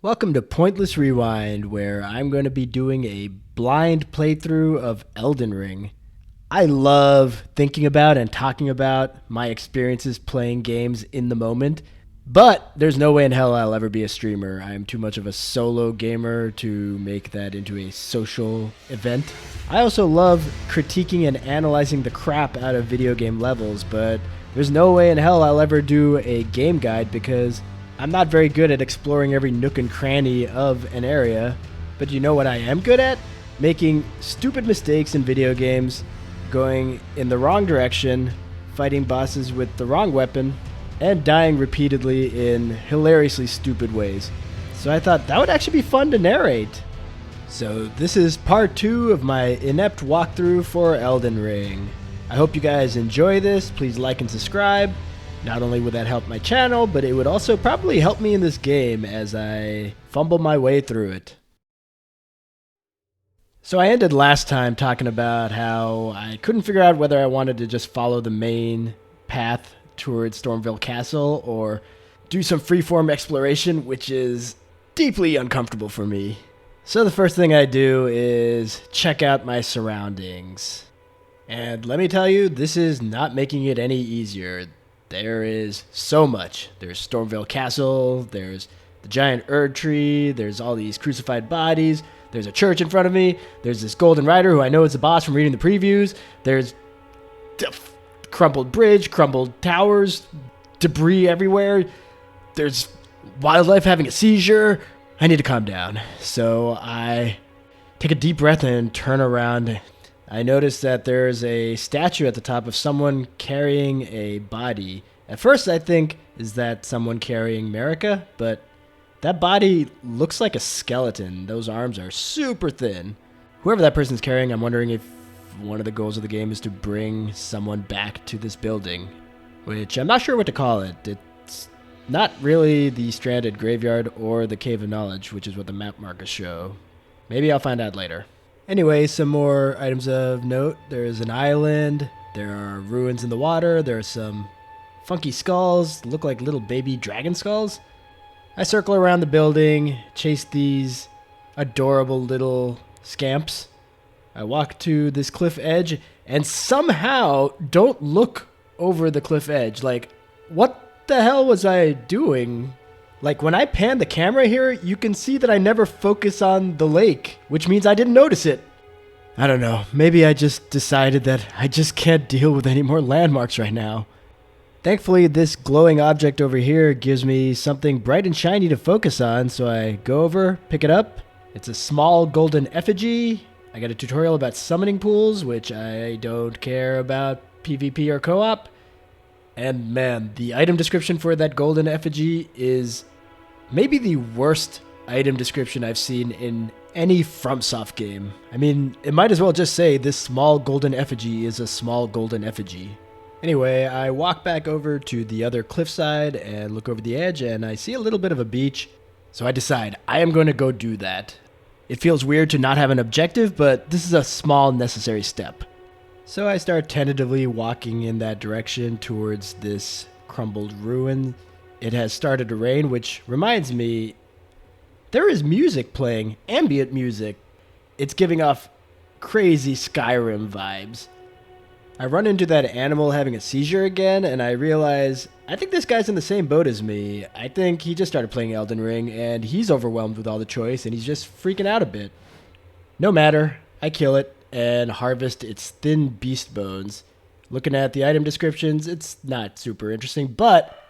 Welcome to Pointless Rewind, where I'm going to be doing a blind playthrough of Elden Ring. I love thinking about and talking about my experiences playing games in the moment, but there's no way in hell I'll ever be a streamer. I am too much of a solo gamer to make that into a social event. I also love critiquing and analyzing the crap out of video game levels, but there's no way in hell I'll ever do a game guide because I'm not very good at exploring every nook and cranny of an area. But you know what I am good at? Making stupid mistakes in video games, going in the wrong direction, fighting bosses with the wrong weapon, and dying repeatedly in hilariously stupid ways. So I thought that would actually be fun to narrate. So this is part 2 of my Inept walkthrough for Elden Ring. I hope you guys enjoy this. Please like and subscribe. Not only would that help my channel, but it would also probably help me in this game as I fumble my way through it. So I ended last time talking about how I couldn't figure out whether I wanted to just follow the main path towards Stormville Castle or do some freeform exploration, which is deeply uncomfortable for me. So the first thing I do is check out my surroundings. And let me tell you, this is not making it any easier. There is so much. There's Stormville Castle, there's the giant Erd tree, there's all these crucified bodies, there's a church in front of me, there's this golden rider who I know is the boss from reading the previews, there's crumbled bridge, crumbled towers, debris everywhere, there's wildlife having a seizure. I need to calm down. So I take a deep breath and turn around. I noticed that there's a statue at the top of someone carrying a body. At first I think, is that someone carrying Marika? But that body looks like a skeleton. Those arms are super thin. Whoever that person's carrying, I'm wondering if one of the goals of the game is to bring someone back to this building. Which I'm not sure what to call it. It's not really the Stranded Graveyard or the Cave of Knowledge, which is what the map markers show. Maybe I'll find out later. Anyway, some more items of note. There's an island, there are ruins in the water, there are some funky skulls, look like little baby dragon skulls. I circle around the building, chase these adorable little scamps. I walk to this cliff edge and somehow don't look over the cliff edge. Like, what the hell was I doing? Like, when I pan the camera here, you can see that I never focus on the lake, which means I didn't notice it. I don't know. Maybe I just decided that I just can't deal with any more landmarks right now. Thankfully, this glowing object over here gives me something bright and shiny to focus on, so I go over, pick it up. It's a small golden effigy. I got a tutorial about summoning pools, which I don't care about PvP or co-op. And man, the item description for that golden effigy is maybe the worst item description I've seen in any FromSoft game. I mean, it might as well just say this small golden effigy is a small golden effigy. Anyway, I walk back over to the other cliffside and look over the edge and I see a little bit of a beach. So I decide I am going to go do that. It feels weird to not have an objective, but this is a small necessary step. So I start tentatively walking in that direction towards this crumbled ruin. It has started to rain, which reminds me, there is music playing, ambient music. It's giving off crazy Skyrim vibes. I run into that animal having a seizure again, and I realize, I think this guy's in the same boat as me. I think he just started playing Elden Ring, and he's overwhelmed with all the choice, and he's just freaking out a bit. No matter, I kill it and harvest its thin beast bones. Looking at the item descriptions, it's not super interesting, but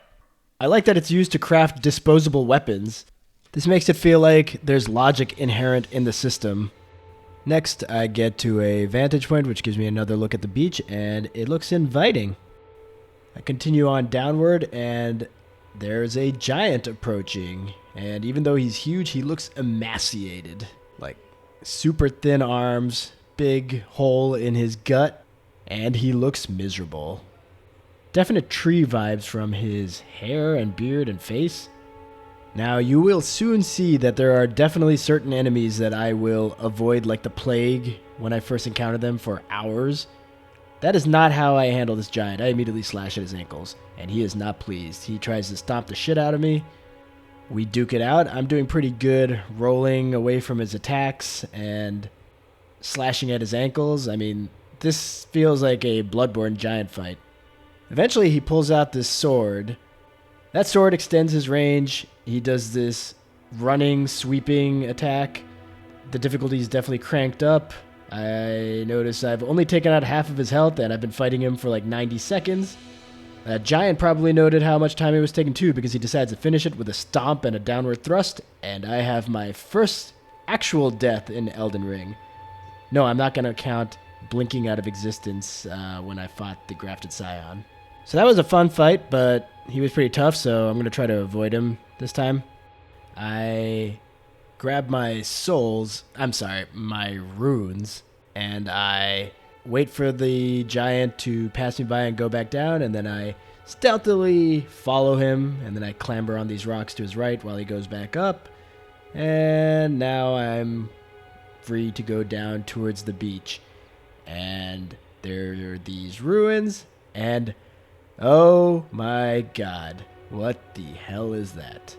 I like that it's used to craft disposable weapons. This makes it feel like there's logic inherent in the system. Next, I get to a vantage point, which gives me another look at the beach, and it looks inviting. I continue on downward, and there's a giant approaching. And even though he's huge, he looks emaciated. Like, super thin arms, big hole in his gut, and he looks miserable. Definite tree vibes from his hair and beard and face. Now, you will soon see that there are definitely certain enemies that I will avoid like the plague when I first encounter them for hours. That is not how I handle this giant. I immediately slash at his ankles, and he is not pleased. He tries to stomp the shit out of me. We duke it out. I'm doing pretty good rolling away from his attacks and slashing at his ankles. I mean, this feels like a Bloodborne giant fight. Eventually, he pulls out this sword. That sword extends his range. He does this running, sweeping attack. The difficulty is definitely cranked up. I notice I've only taken out half of his health, and I've been fighting him for like 90 seconds. That giant probably noted how much time it was taking too, because he decides to finish it with a stomp and a downward thrust, and I have my first actual death in Elden Ring. No, I'm not going to count blinking out of existence when I fought the Grafted Scion. So that was a fun fight, but he was pretty tough, so I'm going to try to avoid him this time. I grab my my runes, and I wait for the giant to pass me by and go back down, and then I stealthily follow him, and then I clamber on these rocks to his right while he goes back up, and now I'm free to go down towards the beach. And there are these ruins, and oh my god, what the hell is that?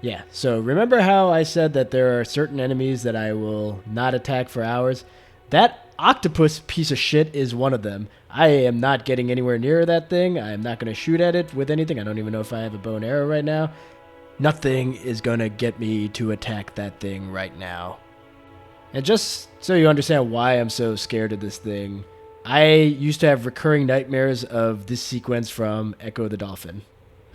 Yeah, so remember how I said that there are certain enemies that I will not attack for hours? That octopus piece of shit is one of them. I am not getting anywhere near that thing. I am not going to shoot at it with anything. I don't even know if I have a bow and arrow right now. Nothing is going to get me to attack that thing right now. And just so you understand why I'm so scared of this thing, I used to have recurring nightmares of this sequence from Echo the Dolphin.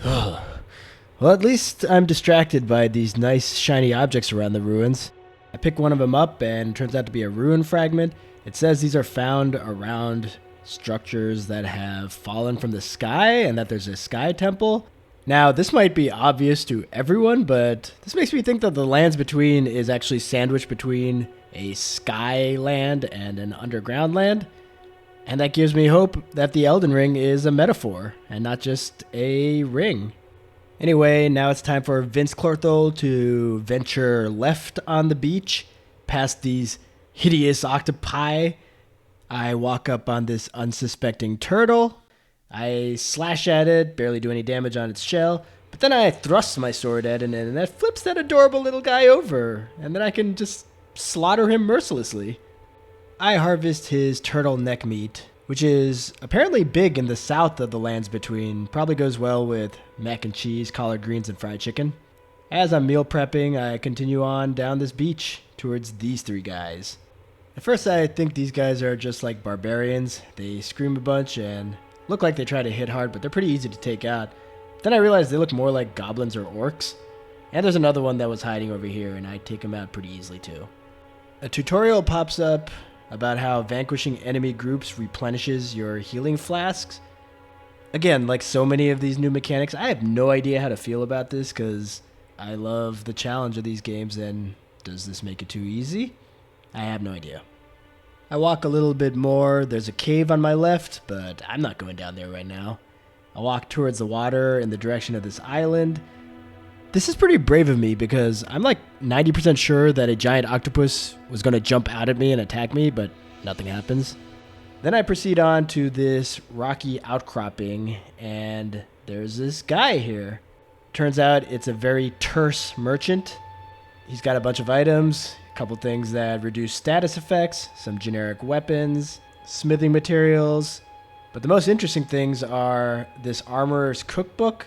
Well, at least I'm distracted by these nice shiny objects around the ruins. I pick one of them up, and it turns out to be a rune fragment. It says these are found around structures that have fallen from the sky, and that there's a sky temple. Now, this might be obvious to everyone, but this makes me think that the lands between is actually sandwiched between a sky land and an underground land. And that gives me hope that the Elden Ring is a metaphor, and not just a ring. Anyway, now it's time for Vince Clorthol to venture left on the beach, past these hideous octopi. I walk up on this unsuspecting turtle. I slash at it, barely do any damage on its shell, but then I thrust my sword at it, and that flips that adorable little guy over, and then I can just slaughter him mercilessly. I harvest his turtle neck meat, which is apparently big in the south of the lands between. Probably goes well with mac and cheese, collard greens, and fried chicken. As I'm meal prepping, I continue on down this beach towards these three guys. At first I think these guys are just like barbarians. They scream a bunch and look like they try to hit hard, but they're pretty easy to take out. Then I realize they look more like goblins or orcs. And there's another one that was hiding over here, and I take him out pretty easily too. A tutorial pops up about how vanquishing enemy groups replenishes your healing flasks. Again, like so many of these new mechanics, I have no idea how to feel about this, because I love the challenge of these games, and does this make it too easy? I have no idea. I walk a little bit more. There's a cave on my left, but I'm not going down there right now. I walk towards the water in the direction of this island. This is pretty brave of me, because I'm like 90% sure that a giant octopus was going to jump out at me and attack me, but nothing happens. Then I proceed on to this rocky outcropping, and there's this guy here. Turns out it's a very terse merchant. He's got a bunch of items, a couple things that reduce status effects, some generic weapons, smithing materials. But the most interesting things are this armorer's cookbook.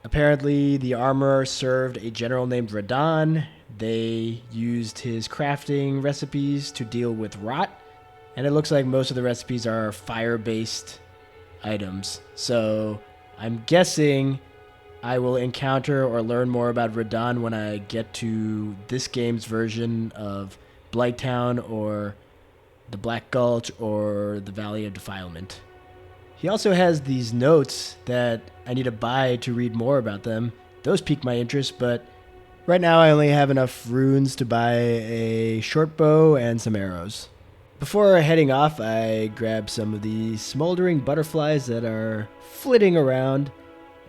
Apparently, the armorer served a general named Radahn. They used his crafting recipes to deal with rot, and it looks like most of the recipes are fire-based items. So I'm guessing I will encounter or learn more about Radahn when I get to this game's version of Blighttown or the Black Gulch or the Valley of Defilement. He also has these notes that I need to buy to read more about them. Those pique my interest, but right now I only have enough runes to buy a short bow and some arrows. Before heading off, I grab some of these smoldering butterflies that are flitting around,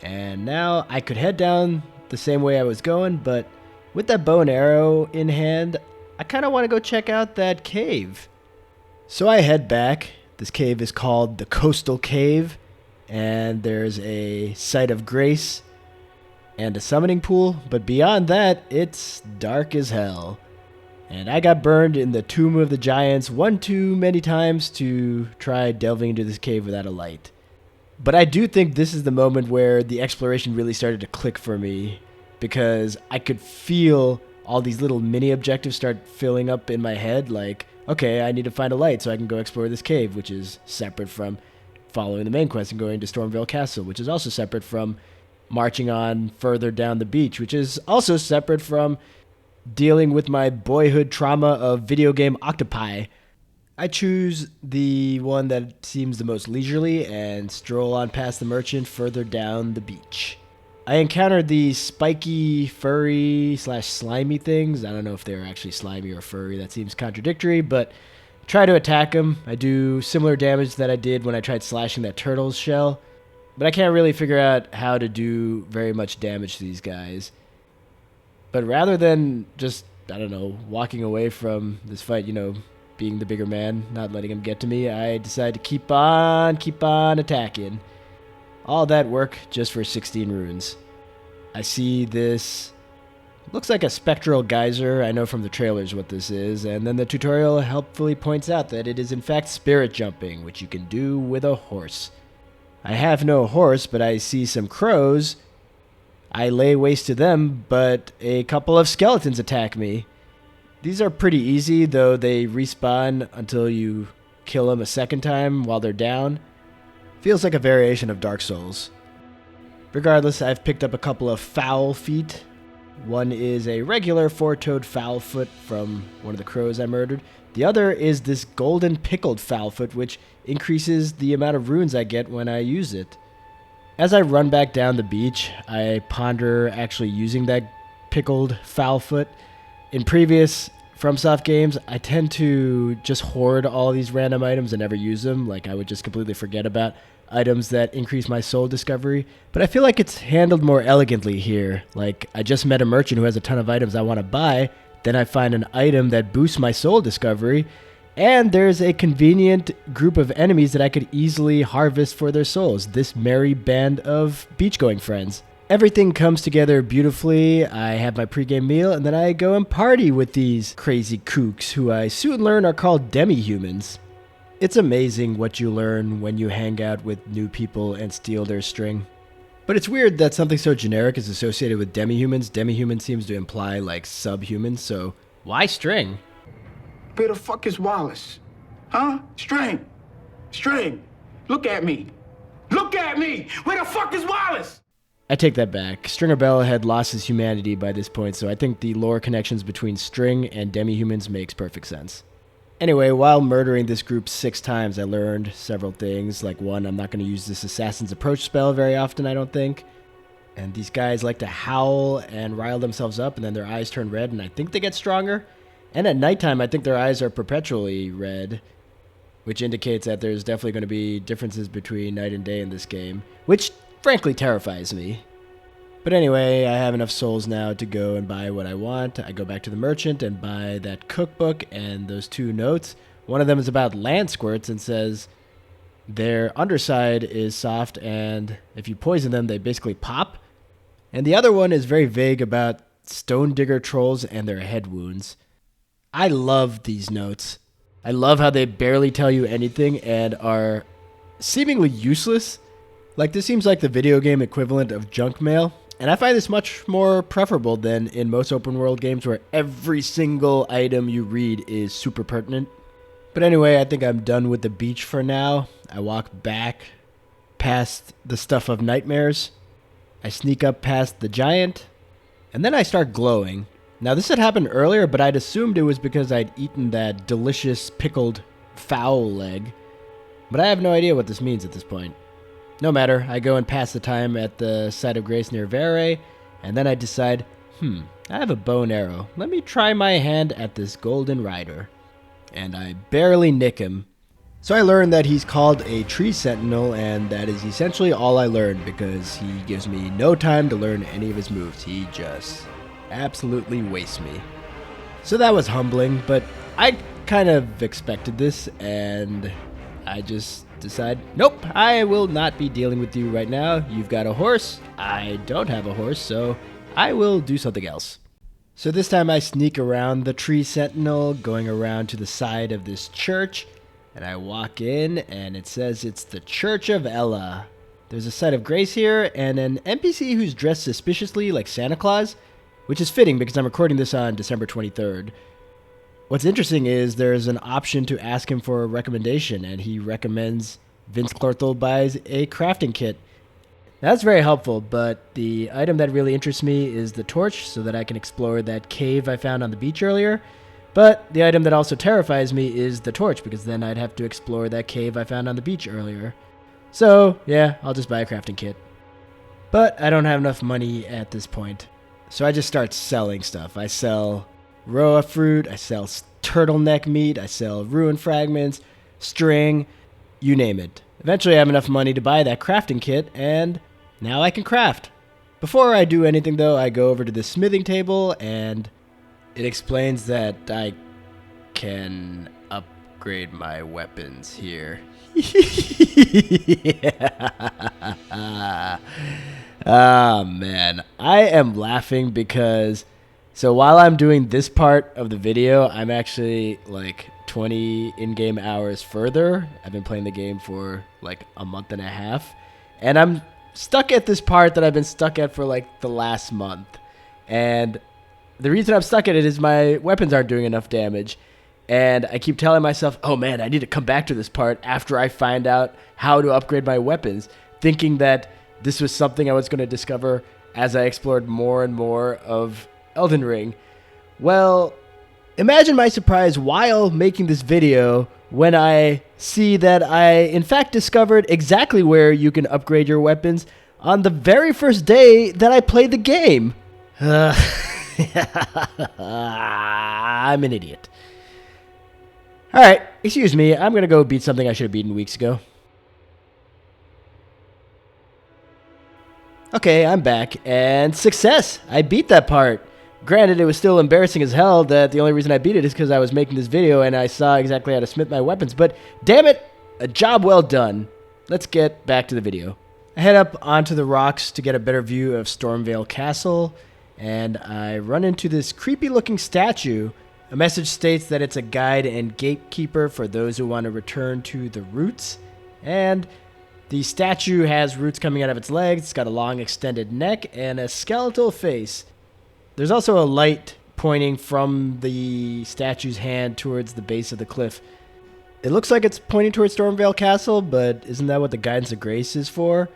and now I could head down the same way I was going, but with that bow and arrow in hand, I kind of want to go check out that cave. So I head back. This cave is called the Coastal Cave, and there's a site of grace. and a summoning pool, but beyond that, it's dark as hell. And I got burned in the Tomb of the Giants one too many times to try delving into this cave without a light. But I do think this is the moment where the exploration really started to click for me, because I could feel all these little mini objectives start filling up in my head, like, okay, I need to find a light so I can go explore this cave, which is separate from following the main quest and going to Stormvale Castle, which is also separate from marching on further down the beach, which is also separate from dealing with my boyhood trauma of video game octopi. I choose the one that seems the most leisurely and stroll on past the merchant further down the beach. I encountered these spiky, furry / slimy things. I don't know if they're actually slimy or furry. That seems contradictory, but try to attack them. I do similar damage that I did when I tried slashing that turtle's shell, but I can't really figure out how to do very much damage to these guys. But rather than just, I don't know, walking away from this fight, being the bigger man, not letting him get to me, I decided to keep on attacking. All that work just for 16 runes. I see this, looks like a spectral geyser. I know from the trailers what this is, and then the tutorial helpfully points out that it is in fact spirit jumping, which you can do with a horse. I have no horse, but I see some crows. I lay waste to them, but a couple of skeletons attack me. These are pretty easy, though they respawn until you kill them a second time while they're down. Feels like a variation of Dark Souls. Regardless, I've picked up a couple of foul feet. One is a regular four-toed foul foot from one of the crows I murdered. The other is this golden pickled foul foot, which increases the amount of runes I get when I use it. As I run back down the beach, I ponder actually using that pickled foul foot. In previous FromSoft games, I tend to just hoard all these random items and never use them. Like, I would just completely forget about items that increase my soul discovery. But I feel like it's handled more elegantly here. Like, I just met a merchant who has a ton of items I want to buy. Then I find an item that boosts my soul discovery. And there's a convenient group of enemies that I could easily harvest for their souls. This merry band of beach-going friends. Everything comes together beautifully. I have my pregame meal, and then I go and party with these crazy kooks, who I soon learn are called demi-humans. It's amazing what you learn when you hang out with new people and steal their string. But it's weird that something so generic is associated with demi-humans. Demi-human seems to imply, like, subhumans, so why string? Where the fuck is Wallace? Huh? String! String! Look at me! Look at me! Where the fuck is Wallace? I take that back. Stringer Bell had lost his humanity by this point, so I think the lore connections between String and demi-humans makes perfect sense. Anyway, while murdering this group 6 times, I learned several things. Like, one, I'm not going to use this Assassin's Approach spell very often, I don't think. And these guys like to howl and rile themselves up, and then their eyes turn red, and I think they get stronger. And at nighttime, I think their eyes are perpetually red, which indicates that there's definitely going to be differences between night and day in this game, which frankly terrifies me. But anyway, I have enough souls now to go and buy what I want. I go back to the merchant and buy that cookbook and those 2 notes. One of them is about land squirts and says their underside is soft, and if you poison them, they basically pop. And the other one is very vague about stone digger trolls and their head wounds. I love these notes. I love how they barely tell you anything and are seemingly useless. Like, this seems like the video game equivalent of junk mail, and I find this much more preferable than in most open world games where every single item you read is super pertinent. But anyway, I think I'm done with the beach for now. I walk back past the stuff of nightmares. I sneak up past the giant, and then I start glowing. Now, this had happened earlier, but I'd assumed it was because I'd eaten that delicious pickled fowl leg. But I have no idea what this means at this point. No matter, I go and pass the time at the site of grace near Vere, and then I decide, I have a bow and arrow. Let me try my hand at this golden rider. And I barely nick him. So I learned that he's called a tree sentinel, and that is essentially all I learned, because he gives me no time to learn any of his moves. He just absolutely wastes me. So that was humbling, but I kind of expected this, and I just decide, nope, I will not be dealing with you right now. You've got a horse. I don't have a horse, so I will do something else. So this time I sneak around the tree sentinel, going around to the side of this church, and I walk in, and it says it's the Church of Elleh. There's a site of grace here, and an NPC who's dressed suspiciously like Santa Claus, which is fitting because I'm recording this on December 23rd. What's interesting is there's an option to ask him for a recommendation, and he recommends Vince Clorthel buys a crafting kit. That's very helpful, but the item that really interests me is the torch so that I can explore that cave I found on the beach earlier. But the item that also terrifies me is the torch, because then I'd have to explore that cave I found on the beach earlier. So, yeah, I'll just buy a crafting kit. But I don't have enough money at this point. So I just start selling stuff. I sell roa fruit, I sell turtleneck meat, I sell ruin fragments, string, you name it. Eventually I have enough money to buy that crafting kit, and now I can craft. Before I do anything though, I go over to the smithing table, and it explains that I can upgrade my weapons here. Ah, man. I am laughing because, so while I'm doing this part of the video, I'm actually like 20 in-game hours further. I've been playing the game for like a month and a half, and I'm stuck at this part that I've been stuck at for like the last month. And the reason I'm stuck at it is my weapons aren't doing enough damage. And I keep telling myself, oh man, I need to come back to this part after I find out how to upgrade my weapons, thinking that this was something I was going to discover as I explored more and more of Elden Ring. Well, imagine my surprise while making this video when I see that I, in fact, discovered exactly where you can upgrade your weapons on the very first day that I played the game. I'm an idiot. Alright, excuse me, I'm gonna go beat something I should have beaten weeks ago. Okay, I'm back, and success! I beat that part. Granted, it was still embarrassing as hell that the only reason I beat it is because I was making this video and I saw exactly how to smith my weapons, but damn it, a job well done. Let's get back to the video. I head up onto the rocks to get a better view of Stormvale Castle, and I run into this creepy looking statue. A message states that it's a guide and gatekeeper for those who want to return to the roots. And the statue has roots coming out of its legs, it's got a long extended neck, and a skeletal face. There's also a light pointing from the statue's hand towards the base of the cliff. It looks like it's pointing towards Stormvale Castle, but isn't that what the Guidance of Grace is for?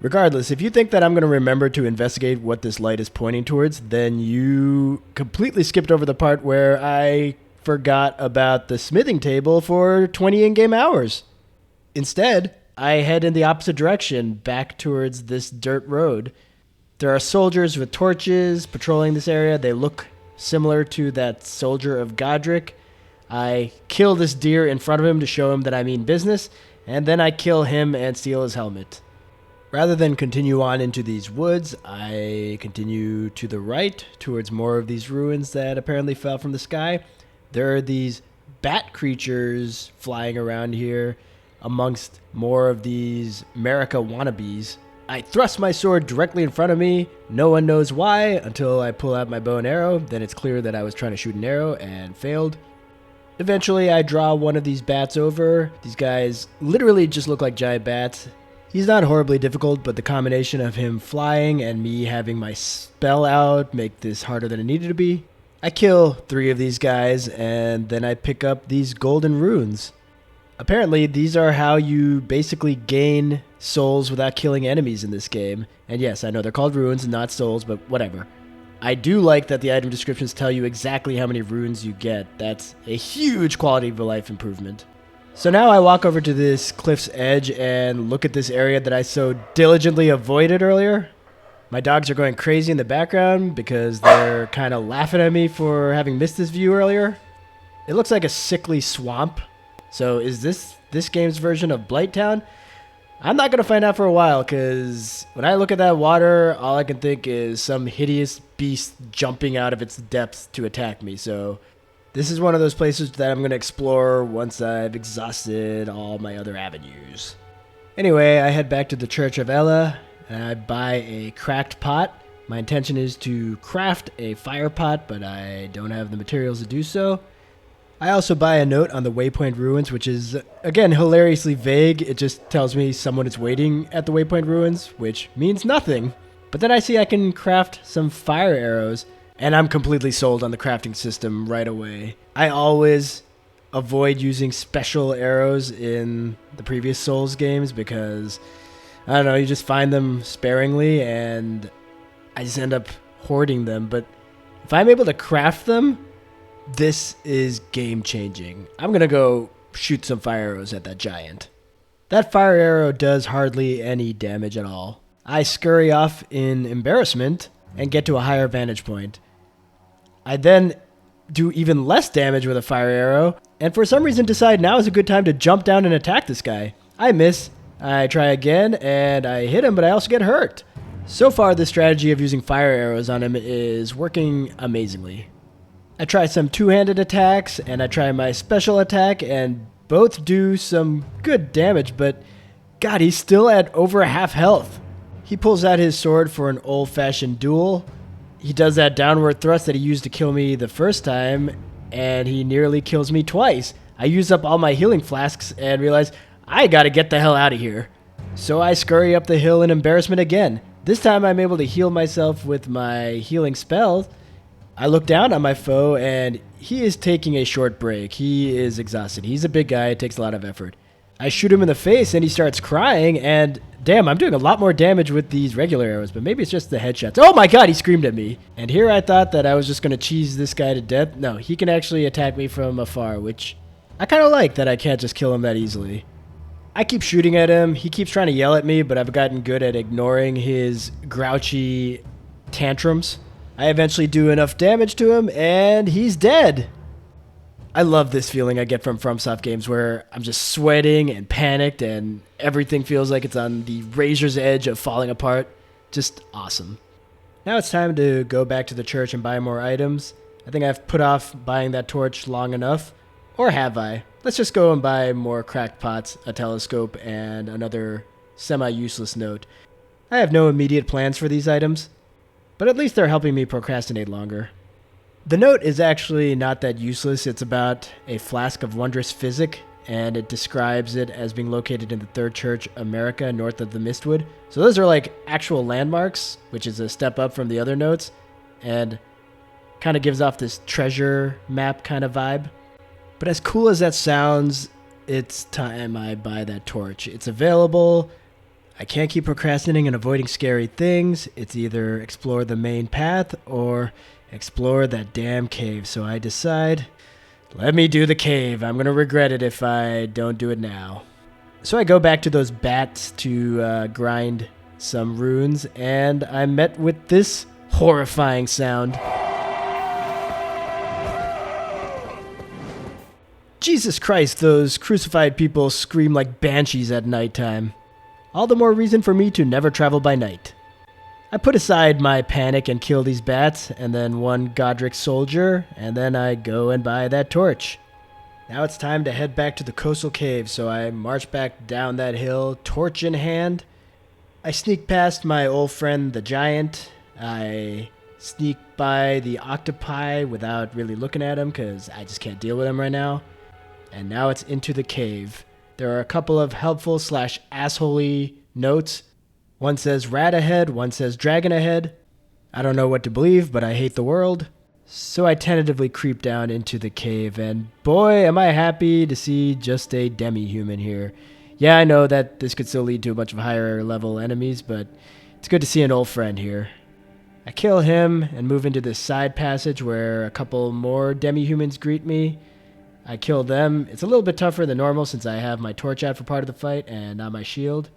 Regardless, if you think that I'm going to remember to investigate what this light is pointing towards, then you completely skipped over the part where I forgot about the smithing table for 20 in-game hours. Instead, I head in the opposite direction, back towards this dirt road. There are soldiers with torches patrolling this area. They look similar to that soldier of Godric. I kill this deer in front of him to show him that I mean business, and then I kill him and steal his helmet. Rather than continue on into these woods, I continue to the right towards more of these ruins that apparently fell from the sky. There are these bat creatures flying around here amongst more of these America wannabes. I thrust my sword directly in front of me. No one knows why until I pull out my bow and arrow. Then it's clear that I was trying to shoot an arrow and failed. Eventually, I draw one of these bats over. These guys literally just look like giant bats. He's not horribly difficult, but the combination of him flying and me having my spell out make this harder than it needed to be. I kill 3 of these guys, and then I pick up these golden runes. Apparently, these are how you basically gain souls without killing enemies in this game. And yes, I know they're called runes and not souls, but whatever. I do like that the item descriptions tell you exactly how many runes you get. That's a huge quality of life improvement. So now I walk over to this cliff's edge and look at this area that I so diligently avoided earlier. My dogs are going crazy in the background because they're kind of laughing at me for having missed this view earlier. It looks like a sickly swamp. So is this game's version of Blighttown? I'm not going to find out for a while because when I look at that water, all I can think is some hideous beast jumping out of its depths to attack me. So This is one of those places that I'm going to explore once I've exhausted all my other avenues. Anyway, I head back to the Church of Elleh, and I buy a cracked pot. My intention is to craft a fire pot, but I don't have the materials to do so. I also buy a note on the Waypoint Ruins, which is, again, hilariously vague. It just tells me someone is waiting at the Waypoint Ruins, which means nothing. But then I see I can craft some fire arrows, and I'm completely sold on the crafting system right away. I always avoid using special arrows in the previous Souls games because, I don't know, you just find them sparingly, and I just end up hoarding them. But if I'm able to craft them, this is game-changing. I'm going to go shoot some fire arrows at that giant. That fire arrow does hardly any damage at all. I scurry off in embarrassment and get to a higher vantage point. I then do even less damage with a fire arrow, and for some reason decide now is a good time to jump down and attack this guy. I miss. I try again, and I hit him, but I also get hurt. So far, the strategy of using fire arrows on him is working amazingly. I try some two-handed attacks, and I try my special attack, and both do some good damage, but God, he's still at over half health. He pulls out his sword for an old-fashioned duel. He does that downward thrust that he used to kill me the first time, and he nearly kills me twice. I use up all my healing flasks and realize I gotta get the hell out of here. So I scurry up the hill in embarrassment again. This time I'm able to heal myself with my healing spell. I look down on my foe, and he is taking a short break. He is exhausted. He's a big guy. It takes a lot of effort. I shoot him in the face, and he starts crying, and damn, I'm doing a lot more damage with these regular arrows, but maybe it's just the headshots. Oh my god, he screamed at me. And here I thought that I was just going to cheese this guy to death. No, he can actually attack me from afar, which I kind of like that I can't just kill him that easily. I keep shooting at him. He keeps trying to yell at me, but I've gotten good at ignoring his grouchy tantrums. I eventually do enough damage to him, and he's dead. I love this feeling I get from FromSoft games where I'm just sweating and panicked and everything feels like it's on the razor's edge of falling apart. Just awesome. Now it's time to go back to the church and buy more items. I think I've put off buying that torch long enough. Or have I? Let's just go and buy more cracked pots, a telescope, and another semi-useless note. I have no immediate plans for these items, but at least they're helping me procrastinate longer. The note is actually not that useless. It's about a flask of wondrous physic, and it describes it as being located in the Third Church, America, north of the Mistwood. So those are like actual landmarks, which is a step up from the other notes, and kind of gives off this treasure map kind of vibe. But as cool as that sounds, it's time I buy that torch. It's available. I can't keep procrastinating and avoiding scary things. It's either explore the main path or explore that damn cave. So I decide, let me do the cave. I'm going to regret it if I don't do it now. So I go back to those bats to grind some runes, and I'm met with this horrifying sound. Jesus Christ, those crucified people scream like banshees at nighttime. All the more reason for me to never travel by night. I put aside my panic and kill these bats, and then one Godric soldier, and then I go and buy that torch. Now it's time to head back to the coastal cave, so I march back down that hill, torch in hand. I sneak past my old friend the giant. I sneak by the octopi without really looking at him, because I just can't deal with him right now. And now it's into the cave. There are a couple of helpful / assholey notes. One says rat ahead, one says dragon ahead. I don't know what to believe, but I hate the world. So I tentatively creep down into the cave, and boy, am I happy to see just a demi-human here. Yeah, I know that this could still lead to a bunch of higher level enemies, but it's good to see an old friend here. I kill him and move into this side passage where a couple more demi-humans greet me. I kill them. It's a little bit tougher than normal since I have my torch out for part of the fight and not my shield.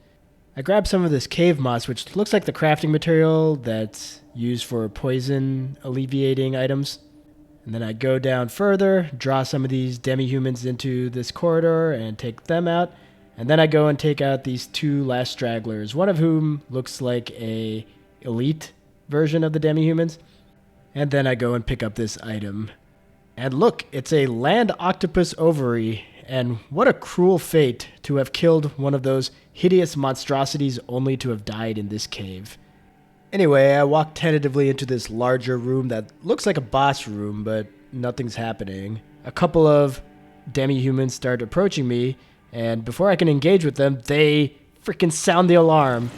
I grab some of this cave moss, which looks like the crafting material that's used for poison alleviating items. And then I go down further, draw some of these demi-humans into this corridor and take them out. And then I go and take out these two last stragglers, one of whom looks like a elite version of the demi-humans. And then I go and pick up this item. And look, it's a land octopus ovary, and what a cruel fate to have killed one of those hideous monstrosities only to have died in this cave. Anyway, I walk tentatively into this larger room that looks like a boss room, but nothing's happening. A couple of demi-humans start approaching me, and before I can engage with them, they freaking sound the alarm.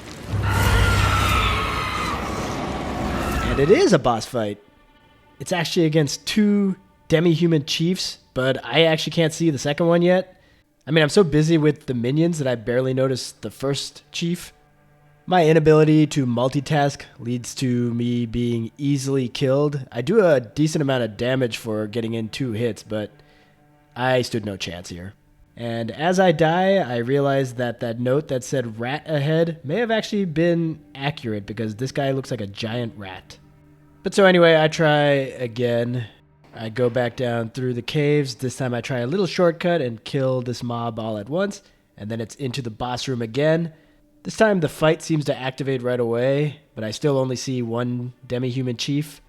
And it is a boss fight. It's actually against two demi-human chiefs, but I actually can't see the second one yet. I mean, I'm so busy with the minions that I barely noticed the first chief. My inability to multitask leads to me being easily killed. I do a decent amount of damage for getting in 2 hits, but I stood no chance here. And as I die, I realize that that note that said rat ahead may have actually been accurate because this guy looks like a giant rat. But so anyway, I try again. I go back down through the caves. This time I try a little shortcut and kill this mob all at once. And then it's into the boss room again. This time the fight seems to activate right away, but I still only see one demi-human chief.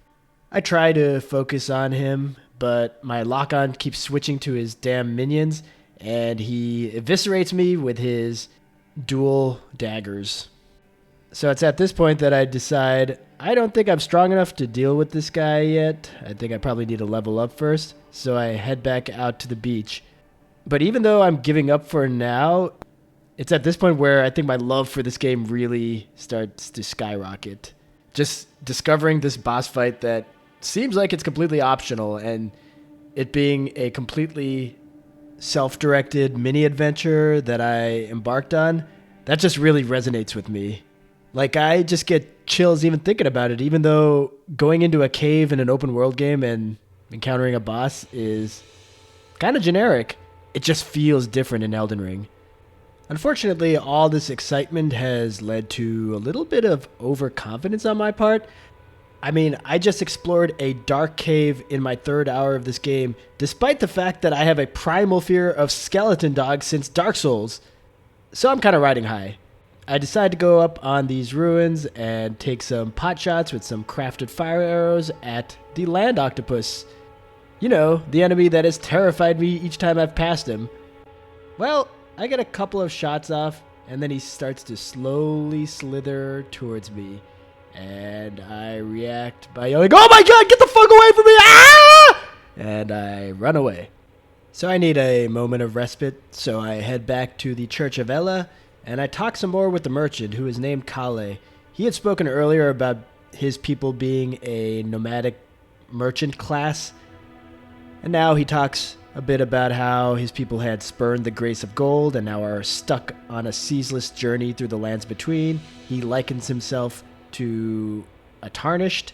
I try to focus on him, but my lock-on keeps switching to his damn minions, and he eviscerates me with his dual daggers. So it's at this point that I decide I don't think I'm strong enough to deal with this guy yet. I think I probably need to level up first, so I head back out to the beach. But even though I'm giving up for now, it's at this point where I think my love for this game really starts to skyrocket. Just discovering this boss fight that seems like it's completely optional, and it being a completely self-directed mini-adventure that I embarked on, that just really resonates with me. Like, I just get chills even thinking about it, even though going into a cave in an open world game and encountering a boss is kind of generic. It just feels different in Elden Ring. Unfortunately, all this excitement has led to a little bit of overconfidence on my part. I mean, I just explored a dark cave in my 3rd hour of this game, despite the fact that I have a primal fear of skeleton dogs since Dark Souls. So I'm kind of riding high. I decide to go up on these ruins and take some pot shots with some crafted fire arrows at the land octopus. You know, the enemy that has terrified me each time I've passed him. Well, I get a couple of shots off, and then he starts to slowly slither towards me. And I react by yelling, "Oh my god, get the fuck away from me! Ah!" And I run away. So I need a moment of respite, so I head back to the Church of Elleh, and I talk some more with the merchant, who is named Elleh. He had spoken earlier about his people being a nomadic merchant class, and now he talks a bit about how his people had spurned the grace of gold and now are stuck on a ceaseless journey through the lands between. He likens himself to a tarnished,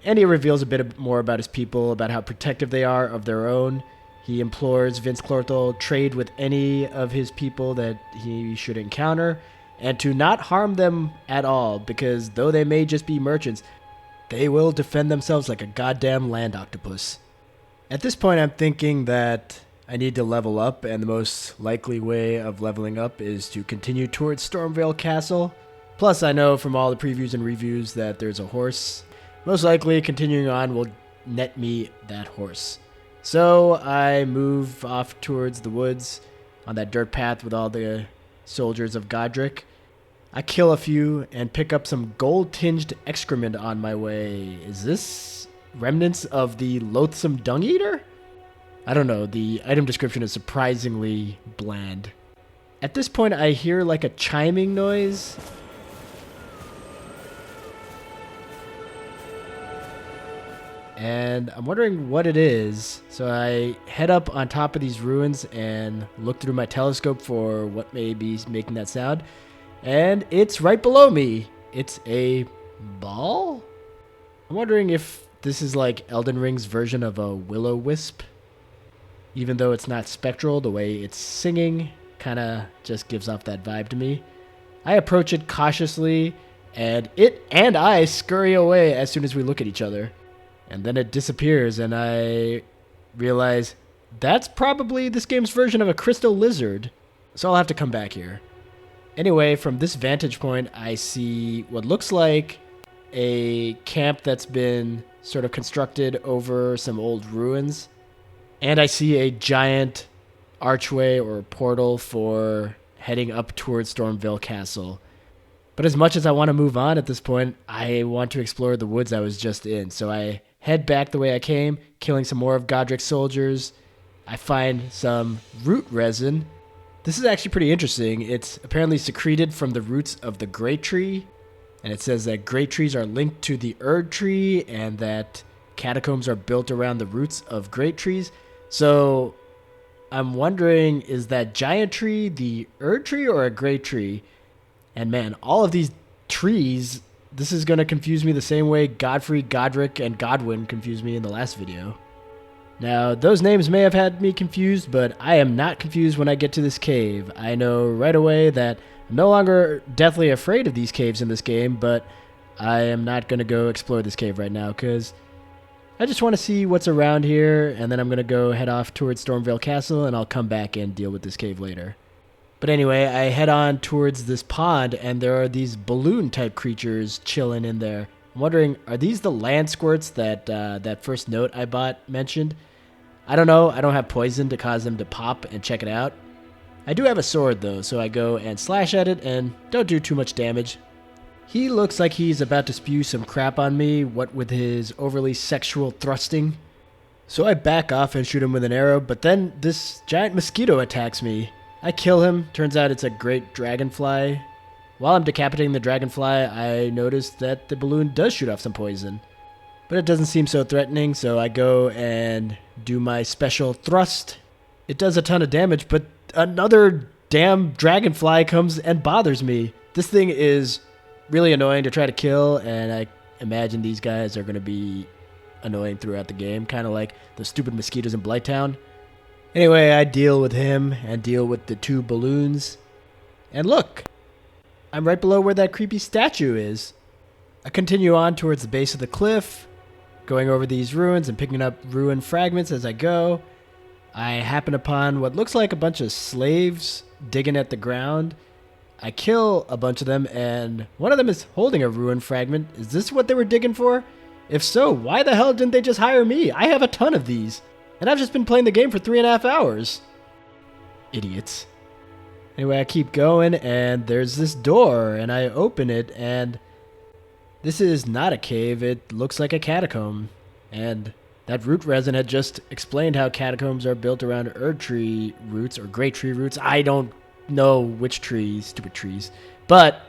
and he reveals a bit more about his people, about how protective they are of their own. He implores Vince Clorthal trade with any of his people that he should encounter, and to not harm them at all, because though they may just be merchants, they will defend themselves like a goddamn land octopus. At this point, I'm thinking that I need to level up, and the most likely way of leveling up is to continue towards Stormvale Castle. Plus, I know from all the previews and reviews that there's a horse. Most likely, continuing on will net me that horse. So I move off towards the woods on that dirt path with all the soldiers of Godric. I kill a few and pick up some gold-tinged excrement on my way. Is this remnants of the loathsome dung eater? I don't know, the item description is surprisingly bland. At this point, I hear like a chiming noise. And I'm wondering what it is. So I head up on top of these ruins and look through my telescope for what may be making that sound. And it's right below me. It's a ball? I'm wondering if this is like Elden Ring's version of a will-o-wisp. Even though it's not spectral, the way it's singing kind of just gives off that vibe to me. I approach it cautiously, and it and I scurry away as soon as we look at each other. And then it disappears, and I realize that's probably this game's version of a crystal lizard. So I'll have to come back here. Anyway, from this vantage point, I see what looks like a camp that's been sort of constructed over some old ruins. And I see a giant archway or portal for heading up towards Stormville Castle. But as much as I want to move on at this point, I want to explore the woods I was just in. So I head back the way I came, killing some more of Godric's soldiers. I find some root resin. This is actually pretty interesting. It's apparently secreted from the roots of the great tree. And it says that great trees are linked to the Erd tree and that catacombs are built around the roots of great trees. So I'm wondering, is that giant tree the Erd tree or a great tree? And man, all of these trees, this is going to confuse me the same way Godfrey, Godric, and Godwin confused me in the last video. Now, those names may have had me confused, but I am not confused when I get to this cave. I know right away that I'm no longer deathly afraid of these caves in this game, but I am not going to go explore this cave right now because I just want to see what's around here, and then I'm going to go head off towards Stormville Castle, and I'll come back and deal with this cave later. But anyway, I head on towards this pond, and there are these balloon-type creatures chilling in there. I'm wondering, are these the land squirts that that first note I bought mentioned? I don't know. I don't have poison to cause them to pop and check it out. I do have a sword, though, so I go and slash at it and don't do too much damage. He looks like he's about to spew some crap on me, what with his overly sexual thrusting. So I back off and shoot him with an arrow, but then this giant mosquito attacks me. I kill him. Turns out it's a great dragonfly. While I'm decapitating the dragonfly, I notice that the balloon does shoot off some poison. But it doesn't seem so threatening, so I go and do my special thrust. It does a ton of damage, but another damn dragonfly comes and bothers me. This thing is really annoying to try to kill, and I imagine these guys are going to be annoying throughout the game, kind of like the stupid mosquitoes in Blighttown. Anyway, I deal with him and deal with the two balloons. And look, I'm right below where that creepy statue is. I continue on towards the base of the cliff, going over these ruins and picking up ruin fragments as I go. I happen upon what looks like a bunch of slaves digging at the ground. I kill a bunch of them, and one of them is holding a ruin fragment. Is this what they were digging for? If so, why the hell didn't they just hire me? I have a ton of these, and I've just been playing the game for 3.5 hours. Idiots. Anyway, I keep going, and there's this door, and I open it, and this is not a cave. It looks like a catacomb, and that root resin had just explained how catacombs are built around Erd tree roots or great tree roots. I don't know which trees, stupid trees, but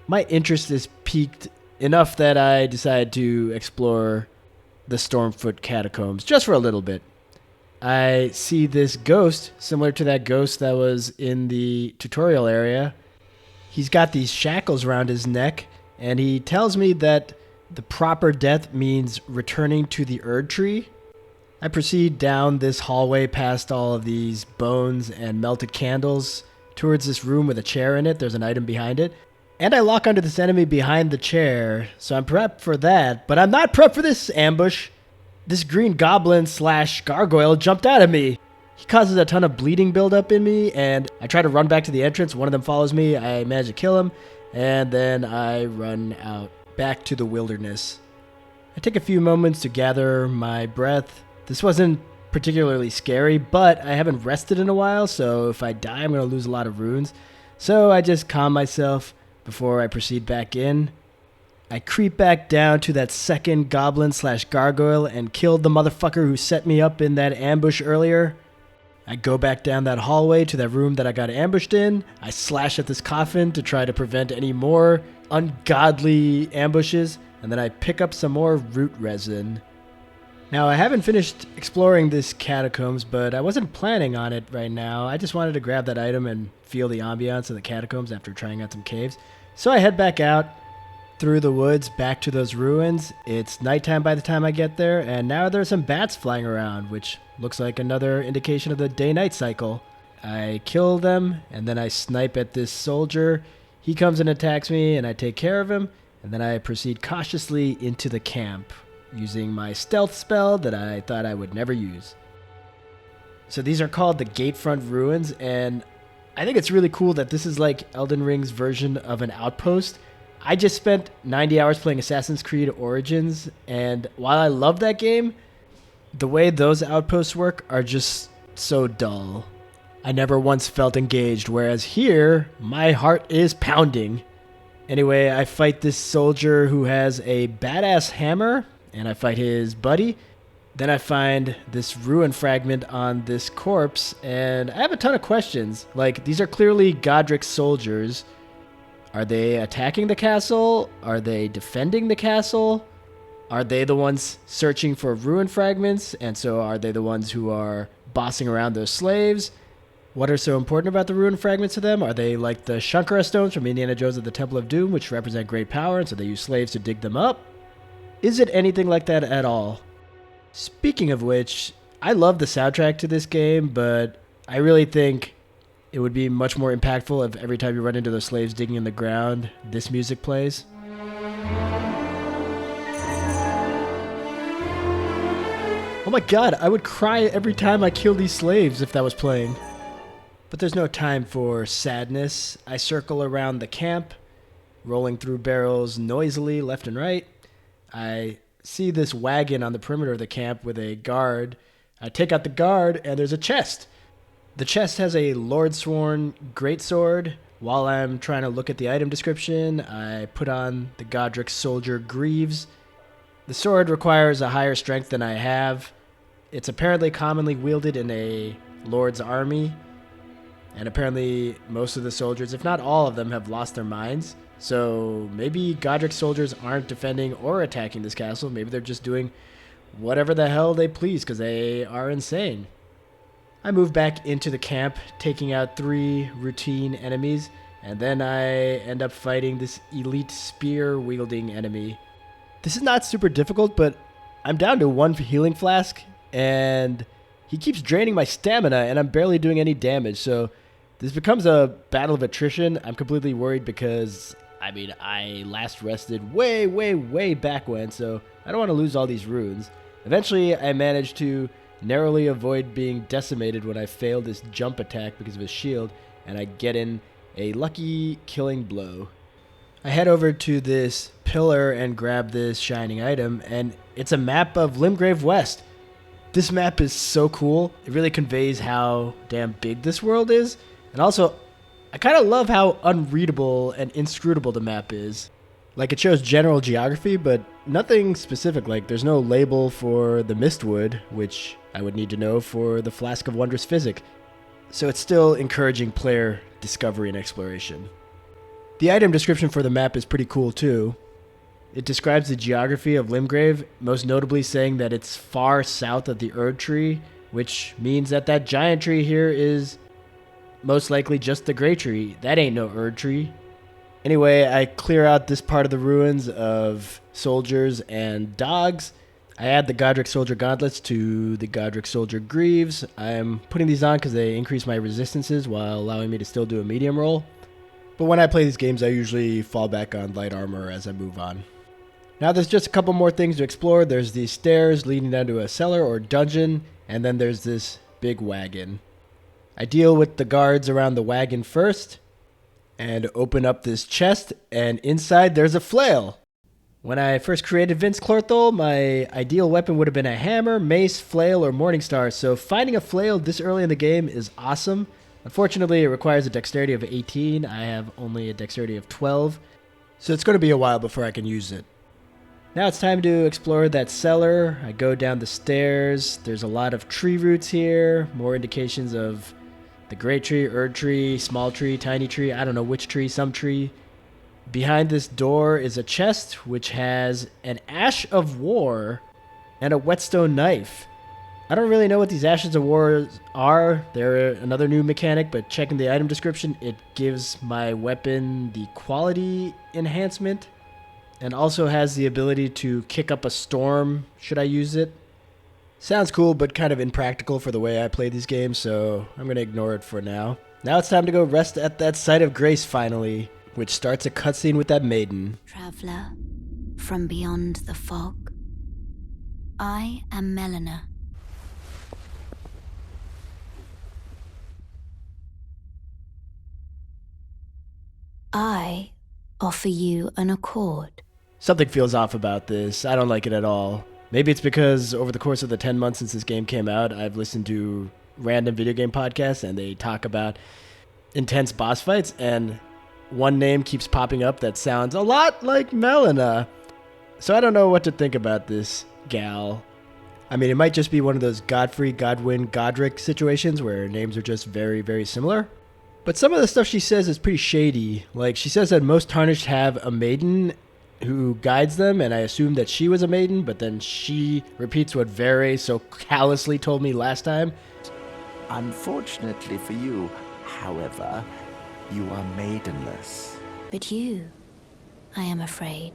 my interest is piqued enough that I decided to explore the Stormfoot Catacombs just for a little bit. I see this ghost, similar to that ghost that was in the tutorial area. He's got these shackles around his neck, and he tells me that the proper death means returning to the Erd tree. I proceed down this hallway past all of these bones and melted candles towards this room with a chair in it. There's an item behind it. And I lock onto this enemy behind the chair, so I'm prepped for that. But I'm not prepped for this ambush. This green goblin / gargoyle jumped out at me. He causes a ton of bleeding buildup in me, and I try to run back to the entrance. One of them follows me. I manage to kill him, and then I run out back to the wilderness. I take a few moments to gather my breath. This wasn't particularly scary, but I haven't rested in a while, so if I die, I'm going to lose a lot of runes. So I just calm myself before I proceed back in. I creep back down to that second goblin / gargoyle and kill the motherfucker who set me up in that ambush earlier. I go back down that hallway to that room that I got ambushed in. I slash at this coffin to try to prevent any more ungodly ambushes, and then I pick up some more root resin. Now, I haven't finished exploring this catacombs, but I wasn't planning on it right now. I just wanted to grab that item and feel the ambiance of the catacombs after trying out some caves. So I head back out through the woods back to those ruins. It's nighttime by the time I get there, and now there's some bats flying around, which looks like another indication of the day-night cycle. I kill them, and then I snipe at this soldier. He comes and attacks me, and I take care of him, and then I proceed cautiously into the camp, using my stealth spell that I thought I would never use. So these are called the Gatefront Ruins, and I think it's really cool that this is like Elden Ring's version of an outpost. I just spent 90 hours playing Assassin's Creed Origins, and while I love that game, The way those outposts work are just so dull. I never once felt engaged, whereas here, my heart is pounding. Anyway, I fight this soldier who has a badass hammer, and I fight his buddy. Then I find this ruin fragment on this corpse, and I have a ton of questions. Like, these are clearly Godric's soldiers. Are they attacking the castle? Are they defending the castle? Are they the ones searching for ruin fragments? And so are they the ones who are bossing around those slaves? What are so important about the ruin fragments to them? Are they like the Shankara stones from Indiana Jones at the Temple of Doom, which represent great power, and so they use slaves to dig them up? Is it anything like that at all? Speaking of which, I love the soundtrack to this game, but I really think it would be much more impactful if every time you run into those slaves digging in the ground, this music plays. Oh my god, I would cry every time I kill these slaves if that was playing. But there's no time for sadness. I circle around the camp, rolling through barrels noisily left and right. I see this wagon on the perimeter of the camp with a guard. I take out the guard, and there's a chest. The chest has a Lordsworn greatsword. While I'm trying to look at the item description, I put on the Godric soldier greaves. The sword requires a higher strength than I have. It's apparently commonly wielded in a lord's army, and apparently most of the soldiers, if not all of them, have lost their minds. So maybe Godric soldiers aren't defending or attacking this castle. Maybe they're just doing whatever the hell they please because they are insane. I move back into the camp, taking out 3 routine enemies, and then I end up fighting this elite spear-wielding enemy. This is not super difficult, but I'm down to 1 healing flask, and he keeps draining my stamina, and I'm barely doing any damage, so this becomes a battle of attrition. I'm completely worried because, I last rested way back when, so I don't want to lose all these runes. Eventually, I managed to narrowly avoid being decimated when I failed this jump attack because of his shield, and I get in a lucky killing blow. I head over to this pillar and grab this shining item, and it's a map of Limgrave West. This map is so cool. It really conveys how damn big this world is, and also, I kind of love how unreadable and inscrutable the map is. Like, it shows general geography, but nothing specific. Like, there's no label for the Mistwood, which I would need to know for the Flask of Wondrous Physic. So it's still encouraging player discovery and exploration. The item description for the map is pretty cool, too. It describes the geography of Limgrave, most notably saying that it's far south of the Erd Tree, which means that that giant tree here is most likely just the Grey Tree. That ain't no Erd Tree. Anyway, I clear out this part of the ruins of soldiers and dogs. I add the Godric Soldier Gauntlets to the Godric Soldier Greaves. I'm putting these on because they increase my resistances while allowing me to still do a medium roll. But when I play these games, I usually fall back on light armor as I move on. Now there's just a couple more things to explore. There's these stairs leading down to a cellar or dungeon, and then there's this big wagon. I deal with the guards around the wagon first, and open up this chest, and inside there's a flail. When I first created Vince Clorthol, my ideal weapon would have been a hammer, mace, flail, or Morningstar, so finding a flail this early in the game is awesome. Unfortunately, it requires a dexterity of 18. I have only a dexterity of 12, so it's going to be a while before I can use it. Now it's time to explore that cellar. I go down the stairs. There's a lot of tree roots here, more indications of the great tree, Erd tree, small tree, tiny tree, I don't know which tree, some tree. Behind this door is a chest which has an Ash of War and a whetstone knife. I don't really know what these Ashes of War are. They're another new mechanic, but checking the item description, it gives my weapon the quality enhancement and also has the ability to kick up a storm should I use it. Sounds cool, but kind of impractical for the way I play these games, so I'm going to ignore it for now. Now it's time to go rest at that site of grace finally, which starts a cutscene with that maiden. Traveler from beyond the fog, I am Melina. I offer you an accord. Something feels off about this. I don't like it at all. Maybe it's because over the course of the 10 months since this game came out, I've listened to random video game podcasts and they talk about intense boss fights, and one name keeps popping up that sounds a lot like Melina. So I don't know what to think about this gal. I mean, it might just be one of those Godfrey, Godwin, Godric situations where names are just very, very similar. But some of the stuff she says is pretty shady. Like, she says that most Tarnished have a maiden who guides them, and I assumed that she was a maiden, but then she repeats what Vere so callously told me last time. Unfortunately for you, however, you are maidenless. But you, I am afraid,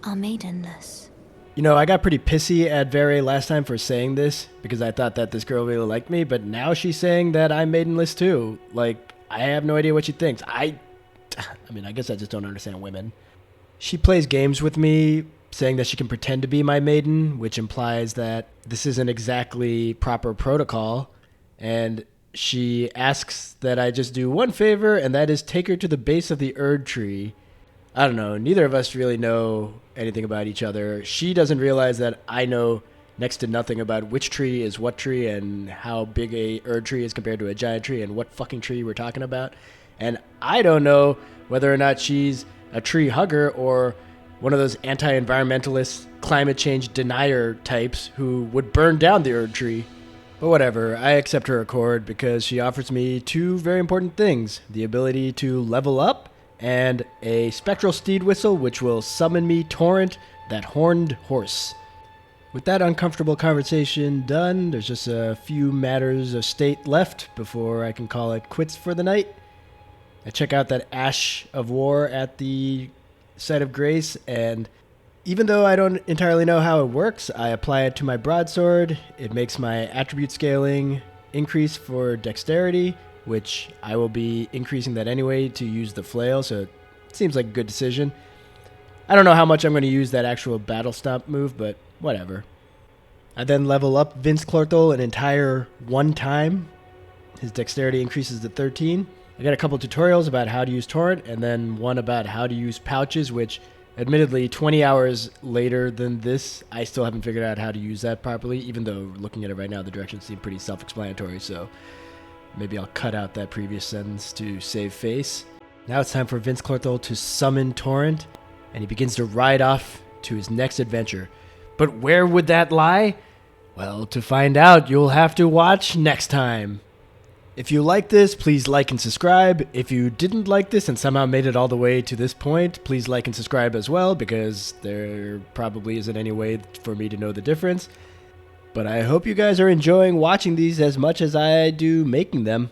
are maidenless. You know, I got pretty pissy at Vere last time for saying this because I thought that this girl really liked me, but now she's saying that I'm maidenless too. Like, I have no idea what she thinks. I mean, I guess I just don't understand women. She plays games with me, saying that she can pretend to be my maiden, which implies that this isn't exactly proper protocol. And she asks that I just do one favor, and that is take her to the base of the Erd tree. I don't know. Neither of us really know anything about each other. She doesn't realize that I know next to nothing about which tree is what tree and how big a Erd tree is compared to a giant tree and what fucking tree we're talking about. And I don't know whether or not she's a tree hugger or one of those anti-environmentalist, climate change denier types who would burn down the Erd tree. But whatever, I accept her accord because she offers me two very important things: the ability to level up and a spectral steed whistle which will summon me Torrent, that horned horse. With that uncomfortable conversation done, there's just a few matters of state left before I can call it quits for the night. I check out that Ash of War at the Site of Grace, and even though I don't entirely know how it works, I apply it to my broadsword. It makes my attribute scaling increase for dexterity, which I will be increasing that anyway to use the flail, so it seems like a good decision. I don't know how much I'm going to use that actual battle stomp move, but whatever. I then level up Vince Clorthol an entire one time. His dexterity increases to 13. I got a couple tutorials about how to use Torrent, and then one about how to use pouches, which admittedly 20 hours later than this, I still haven't figured out how to use that properly, even though looking at it right now, the directions seem pretty self-explanatory, so maybe I'll cut out that previous sentence to save face. Now it's time for Vince Clorthol to summon Torrent, and he begins to ride off to his next adventure. But where would that lie? Well, to find out, you'll have to watch next time. If you like this, please like and subscribe. If you didn't like this and somehow made it all the way to this point, please like and subscribe as well, because there probably isn't any way for me to know the difference. But I hope you guys are enjoying watching these as much as I do making them.